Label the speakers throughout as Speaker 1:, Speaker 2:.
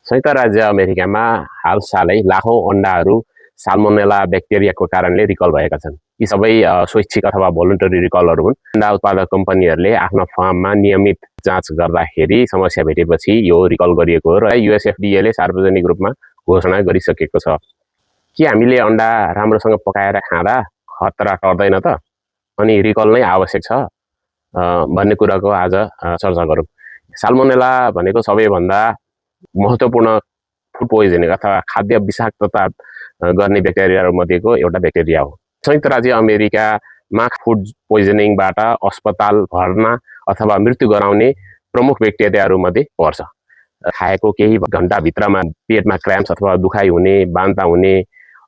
Speaker 1: संयुक्त राज्य अमेरिकामा हालसालै लाखौं अण्डाहरू साल्मोनेला ब्याक्टेरियाको कारणले रिकल भएका छन्। यी सबै स्वैच्छिक अथवा भोलुन्टरी रिकलहरू हुन्। अण्डा उत्पादक कम्पनीहरूले आफ्नो फार्ममा नियमित जाँच गर्दाखेरि समस्या भेटेपछि यो रिकल गरिएको हो र युएसएफडीएले सार्वजनिक रूपमा घोषणा गरिसकेको छ। के हामीले अण्डा राम्रोसँग पकाएर खाँदा खतरा टर्दैन त? अनि रिकल नै आवश्यक छ भन्ने कुराको आज चर्चा गरौँ। साल्मोनेला भनेको सबैभन्दा महत्त्वपूर्ण फुड पोइजनिङ अथवा खाद्य विषाक्तता गर्ने ब्याक्टेरियामध्येको एउटा ब्याक्टेरिया हो। संयुक्त राज्य अमेरिकामा फुड पोइजनिङबाट अस्पताल भर्ना अथवा मृत्यु गराउने प्रमुख ब्याक्टेरियाहरूमध्ये पर्छ। खाएको केही घन्टाभित्रमा पेटमा क्र्याम्प्स अथवा दुखाइ हुने, बान्ता हुने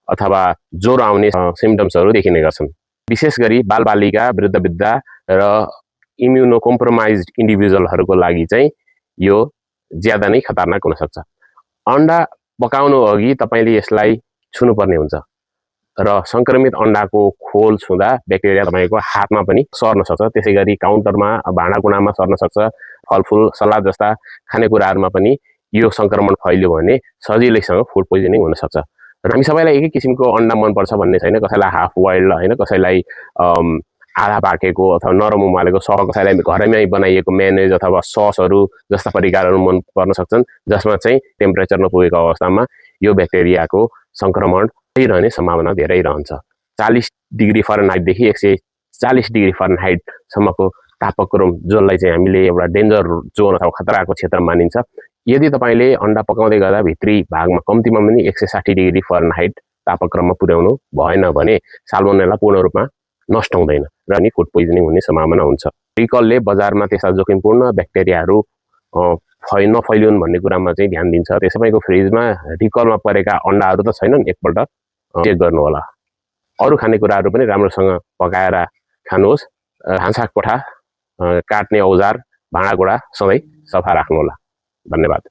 Speaker 1: अथवा ज्वरो आउने सिम्पटम्सहरू देखिने गर्छन्। विशेष गरी बालबालिका, वृद्ध र इम्युनो कम्प्रोमाइज्ड इन्डिभिजुअलहरूको लागि चाहिँ यो ज्यादा नै खतरनाक हुन सक्छ। अण्डा पकाउनु अघि तपाईँले यसलाई छुनुपर्ने हुन्छ र सङ्क्रमित अण्डाको खोल छुँदा ब्याक्टेरिया तपाईँको हातमा पनि सर्न सक्छ। त्यसै गरी काउन्टरमा, भाँडाकुँडामा सर्न सक्छ। फलफुल, सलाद जस्ता खानेकुराहरूमा पनि यो सङ्क्रमण फैल्यो भने सजिलैसँग फुड पोइजनिङ हुनसक्छ। र हामी सबैलाई एकै किसिमको अण्डा मनपर्छ भन्ने छैन। कसैलाई हाफ बोइल्ड होइन, कसैलाई आधा पाकेको अथवा नरम उमालेको, कसैलाई घरमै बनाइएको मेयोनेज अथवा ससहरू जस्ता परिकारहरू मन पर्न सक्छन्, जसमा चाहिँ टेम्परेचर नपुगेको अवस्थामा यो ब्याक्टेरियाको सङ्क्रमण रहने सम्भावना धेरै रहन्छ। 40 डिग्री फरेनहाइटदेखि 140 डिग्री फरेनहाइटसम्मको तापक्रम जसलाई चाहिँ हामीले एउटा डेन्जर जोन अथवा खतराको क्षेत्र मानिन्छ। यदि तपाईँले अण्डा पकाउँदै गर्दा भित्री भागमा कम्तीमा पनि 160 डिग्री फरेनहाइट तापक्रममा पुर्याउनु भएन भने साल्मोनेला पूर्ण रूपमा नष्ट हुँदैन र अनि फुड पोइजनिङ हुने सम्भावना हुन्छ। रिकलले बजारमा त्यस्ता जोखिमपूर्ण ब्याक्टेरियाहरू नफैलिउन् भन्ने कुरामा चाहिँ ध्यान दिन्छ। त्यसैको फ्रिजमा रिकलमा परेका अण्डाहरू त छैनन्, एकपल्ट चेक गर्नु होला। अरू खानेकुराहरू पनि राम्रोसँग पकाएर खानुहोस्। भान्साकोठा, काट्ने औजार, भाँडाकुँडा सधैँ सफा राख्नुहोला। धन्यवाद।